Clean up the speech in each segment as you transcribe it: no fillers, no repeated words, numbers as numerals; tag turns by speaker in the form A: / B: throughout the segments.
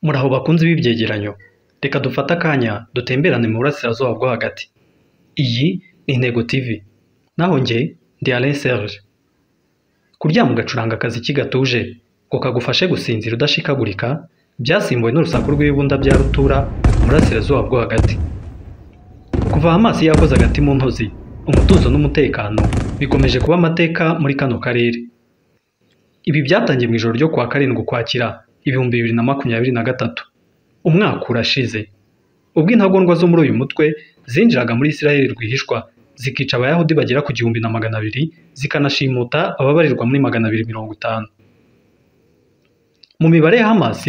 A: Muraho bakunzi b'ibyegeranyo, reka dufate akanya dutemberane mu burasirazuba bwo hagati. Iyi ni Intego TV, naho njye ndi Alain Serge. Kuryama ugacuranga akaziki gatuje ngo kagufashe gusinzira udashikagurika, byasimbuwe n'urusaku rw'ibibunda bya rutura mu burasirazuba bwo hagati. Kuva amaso yakoze agati mu ntozi, umutuzo n'umutekano bikomeje kuba amateka muri kano karere. Ibi byatangiye mu ijoro ryo kuwa 7 Ukwakira 2023, umwaka urashize, ubwo intagondwa zo muri uyu mutwe zinjiraga muri Isiraheli rwihishwa zikica abayahudi bagera ku 1200 zikanashimuta ababarirwa muri 250. Mu mibare ya Hamas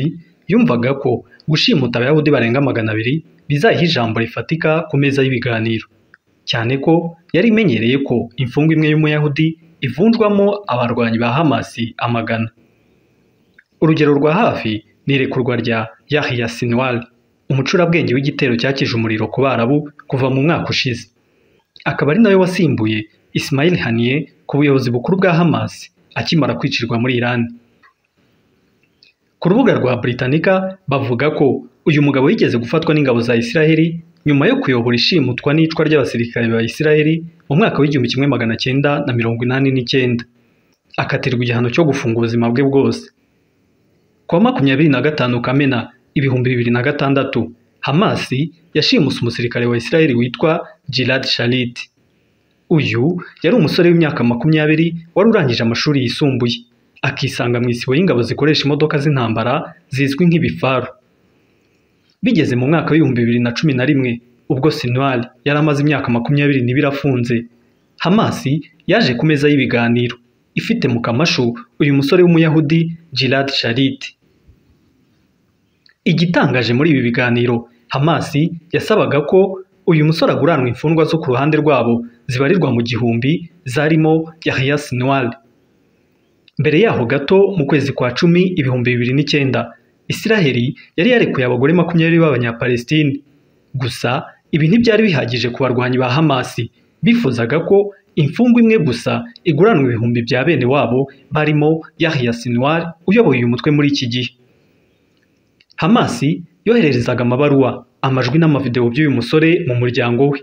A: yumvaga ko gushimuta abayahudi barenga 200 bizayiha ijambo rifatika ku meza y'ibiganiro, cyane ko yari imenyereye ko imfungwa imwe y'umuyahudi ivunjwamo abarwanyi ba Hamas amagana. Urugero rwa hafi ni irekurwa rya Yahya Sinwar, umucurabwenge w'igitero cyakije umuriro ku Barabu kuva mu mwaka ushize, akaba ari nawe wasimbuye Ismail Haniyeh ku buyobozi bukuru bwa Hamas akimara kwicirwa muri Iran. Ku rubuga rwa Britannica bavuga ko uyu mugabo yigeze gufatwa n'ingabo za Isiraheli nyuma yo kuyobora ishimutwa n'icwa ry'abasirikare ba Isiraheli mu mwaka w'1989, akatirwa igihano cyo gufunga ubuzima bwe bwose. Ku wa 25 Kamena 2006, Hamas yashimuse umusirikare wa Isiraheli witwa Gilad Shalit. Uyu yari umusore w'imyaka 20 wari urangije amashuri yisumbuye, akisanga mu isibo y'ingabo zikoresha imodoka z'intambara zizwi nk'ibifaru. Bigeze mu mwaka w'2011, ubwo Sinwar yari amaze imyaka 22 afunze, Hamas yaje ku meza y'ibiganiro ifite mu kamashu uyu musore w'umuyahudi Gilad Shalit. Igitangaje muri ibi biganiro, Hamas yasabaga ko uyu musore aguranwa imfungwa zo ku ruhande rwabo zibarirwa mu gihumbi zarimo Yahya Sinwar. Mbere yaho gato mu kwezi kwa 10 2009, Isiraheli yari yarekuye abagore 20 b'Abanyapalestine. Gusa ibi ntibyari bihagije ku barwanyi ba Hamas, bifuzaga ko imfungwa imwe gusa iguranwa ibihumbi bya bene wabo barimo Yahya Sinwar uyoboye uyu mutwe muri iki gihe. Hamas yohererezaga amabaruwa, amajwi n'amavideo by'uyu musore mu muryango we.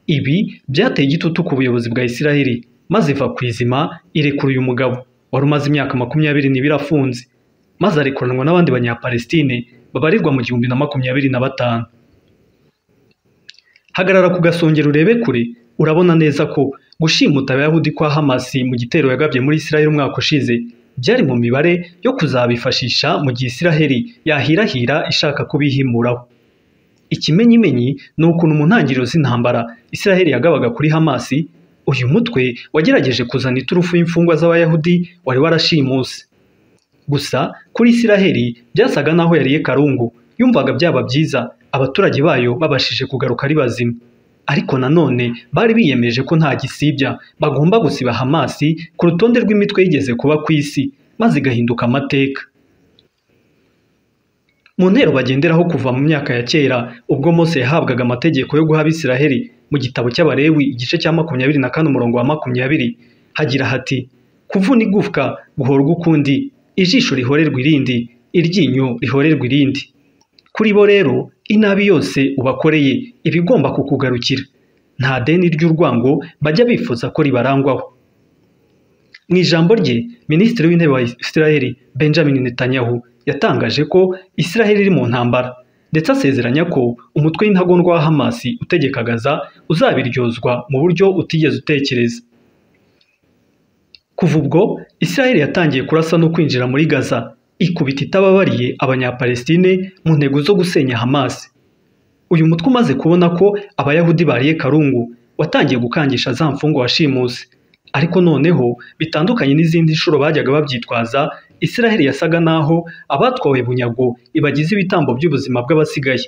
A: Ibi byateye igitutu ku buyobozi bwa Isiraheli, maze iva ku izima irekura uyu mugabo wari umaze imyaka 22 afunze, maze arekuranwa n'abandi Banyapalestine babarirwa mu 1025. Hagarara ku gasongero urebe kure, urabona neza ko gushimuta abayahudi kwa Hamas mu gitero yagabye muri Isiraheli umwaka ushize byari mu mibare yo kuzabifashisha mu gihe Isiraheli yahirahira ishaka kubihimuraho. Ikimenyimenyi ni ukuntu mu ntangiriro z'intambara Isiraheli yagabaga kuri Hamas, uyu mutwe wagerageje kuzana iturufu y'imfungwa z'abayahudi wari warashimuse. Gusa kuri Isiraheli byasaga naho yariye karungu, yumvaga byaba byiza abaturage bayo babashije kugaruka ari bazima. Ariko nanone bari biyemeje ko nta gisibya bagomba gusiba Hamas ku rutonde rw'imitwe yigeze kuba ku isi, maze igahinduka amateka. Mu ntero bagenderaho kuva mu myaka ya kera, ubwo Mose yahabwaga amategeko yo guha Abisiraheli, mu gitabo cy'Abalewi igice cya 24 umurongo wa 20, hagira hati: kuvuna igufwa guhorwa ukundi, ijisho rihorerwa irindi, iryinyo rihorerwa irindi. Kuri bo rero inabi yose ubakoreye ibigomba kukugarukira, nta deni ry'urwango bajya bifuza ko ribarangwaho. Mu ijambo rye, Minisitiri w'Intebe wa Isiraheli Benjamin Netanyahu yatangaje ko Isiraheli iri mu ntambara, ndetse asezeranya ko umutwe w'intagondwa wa Hamas utegeka Gaza uzabiryozwa mu buryo utigeze utekereza. Kuva ubwo Isiraheli yatangiye kurasa no kwinjira muri Gaza, ikubita itababariye Abanyapalestine mu ntego zo gusenya Hamas. Uyu mutwe umaze kubona ko abayahudi bariye karungu, watangiye gukangisha za mfungwa washimuse. Ariko noneho bitandukanye n'izindi nshuro bajyaga babyitwaza, Isiraheli yasaga naho abatwawe bunyago ibagize ibitambo by'ubuzima bw'abasigaye.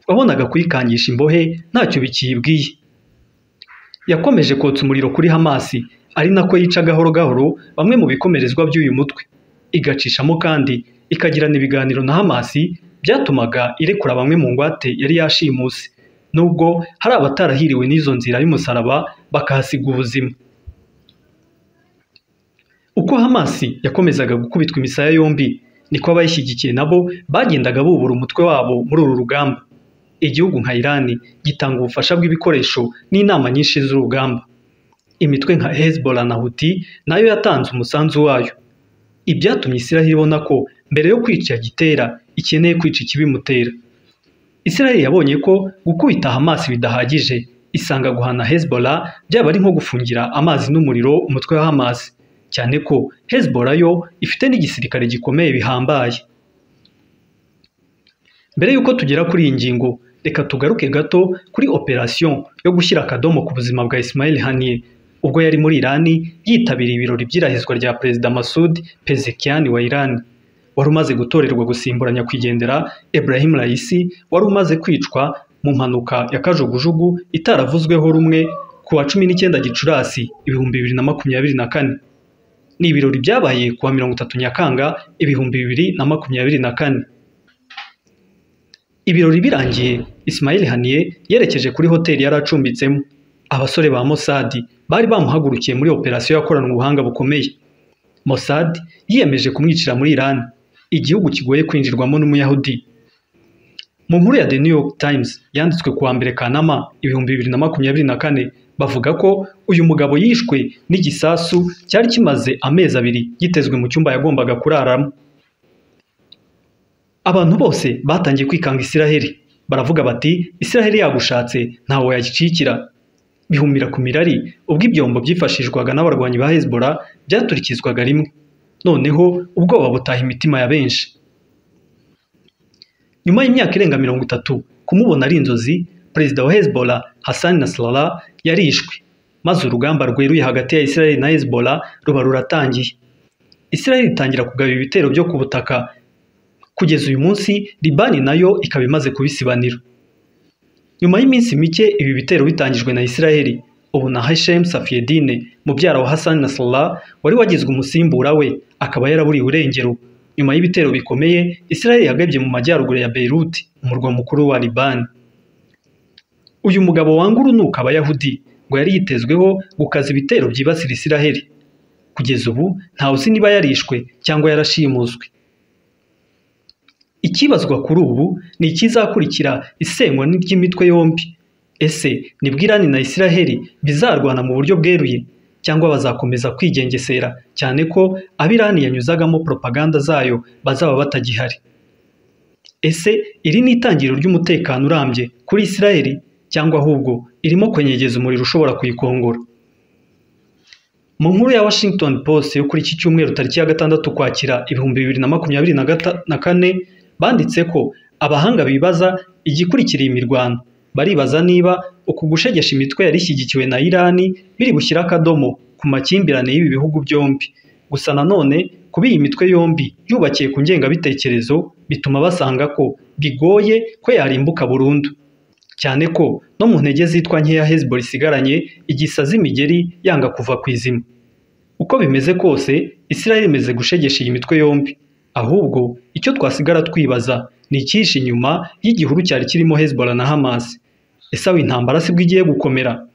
A: Wabonaga kuyikangisha imbohe ntacyo bikiyibwiye. Yakomeje kotsa umuriro kuri Hamas, ari nako yica gahoro gahoro bamwe mu bikomerezwa by'uyu mutwe, igacishamo kandi ikagirana ibiganiro na Hamas byatumaga irekura bamwe mu ngwate yari yashimuse, nubwo hari abatarahiriwe n'izo nzira y'umusaraba bakahasiga ubuzima. Uko Hamas yakomezaga gukubitwa imisaya yombi, niko abayishyigikiye nabo bagendaga bubura umutwe wabo muri uru rugamba. Igihugu nka Iran gitanga ubufasha bw'ibikoresho n'inama nyinshi z'urugamba. Imitwe nka Hezbollah na Houthi nayo yatanze umusanzu wayo. Ibyatumye Israel ibona ko mbere yo kwica gitera ikeneye kwica ikibimutera. Israel yabonye ko gukubita Hamas bidahagije, isanga guhana Hezbollah byaba ari nko gufungira amazi n'umuriro umutwe wa Hamas, cyane ko Hezbollah yo ifite n'igisirikare gikomeye bihambaye. Mbere yuko tugera kuri iyi ngingo, reka tugaruke gato kuri operation yo gushyira akadomo ku buzima bwa Ismail Haniyeh ubwo yari muri Iran yitabiriye ibirori by'irahizwa rya Perezida Masoud Pezeshkian wa Iran, wari umaze gutorerwa gusimbura nyakwigendera Ebrahim Raisi wari umaze kwicwa mu mpanuka ya kajugujugu itaravuzweho rumwe ku wa 19 Gicurasi 2024. Ni ibirori byabaye ku wa 30 Nyakanga 2024. Ibirori birangiye, Ismail Haniyeh yerekeje kuri hoteli yari acumbitsemo. Abasore ba Mossad bari bamuhagurukiye muri operasiyo yakorana ubuhanga bukomeye. Mossad yiyemeje kumwicira muri Iran, igihugu kigoye kwinjirwamo n'Umuyahudi. Mu nkuru ya The New York Times yanditswe ku wa 2 Kanama 2024 bavuga ko uyu mugabo yishwe n'igisasu cyari kimaze amezi 2 gitezwe mu cyumba yagombaga kuraramo. Abantu bose batangiye kwikanga Israel, baravuga bati Israel yagushatse ntawo yagicikira. Bihumira ku mirari ubwo ibyombo byifashishwaga n'abarwanyi ba Hezbollah byaturikizwaga rimwe. Noneho ubwoba butaha imitima ya benshi. Nyuma y'imyaka irenga 30 kumubona ari inzozi, Perezida wa Hezbollah Hassan Nasrallah yarishwe, maze urugamba rweruye hagati ya Israel na Hezbollah ruba ruratangiye. Israel itangira kugaba ibitero byo ku butaka. Kugeza uyu munsi Libani nayo ikaba imaze kubisibanira. Nyuma y'iminsi mike ibi bitero bitangijwe na Israel, ubu na Hashem Safieddine mubyara wa Hassan Nasrallah wari wagizwe umusimbura we akaba yaraburiye urengero. Nyuma y'ibitero bikomeye Israel yagabye mu majyaruguru ya Beirut, umurwa mukuru wa Liban. Uyu mugabo wanga urunuka Abayahudi ngo yari yitezweho gukaza ibitero byibasira Israel. Kugeza ubu ntawe uzi niba yarishwe cyangwa yarashimuswe. Ikibazwa kuri ubu ni ikizakurikira isenywa ry'imitwe yombi. Ese nibwo Iran na Israel bizarwana mu buryo bweruye cyangwa bazakomeza kwigengesera, cyane ko Iran yanyuzagamo propaganda zayo bazaba batagihari? Ese iri ni itangiriro ry'umutekano urambye kuri Israel cyangwa ahubwo irimo kwenyegeza umuriro ushobora kuyikongora? Mu nkuru ya Washington Post yo kuri iki cyumweru tariki ya 6 Ukwakira 2024 banditse ko abahanga bibaza igikurikiriye imirwano. Baribaza niba uku gushegesha imitwe yari ishyigikiwe na Iran biri bushyira akadomo ku makimbirane y'ibi bihugu byombi. Gusa nanone kuba iyi mitwe yombi yubakiye ku ngengabitekerezo bituma basanga ko bigoye ko yarimbuka burundu, cyane ko no mu ntege zitwa nkeya Hezbollah isigaranye igisaza imigeri yanga kuva ku izima. Uko bimeze kose Israel imeze gushegesha iyi mitwe yombi. Ahubwo icyo twasigara twibaza ni ikishi inyuma y'igihuru cyari kirimo Hezbollah na Hamas. Ese aho intambara sibwo igiye gukomera?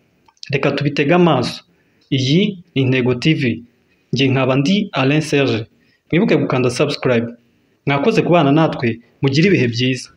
A: Reka tubitega amaso. Iyi ni Intego TV. Nge nkaba ndi Alain Serge. Mwibuke gukanda subscribe. Mwakoze kubana natwe, mugire ibihe byiza.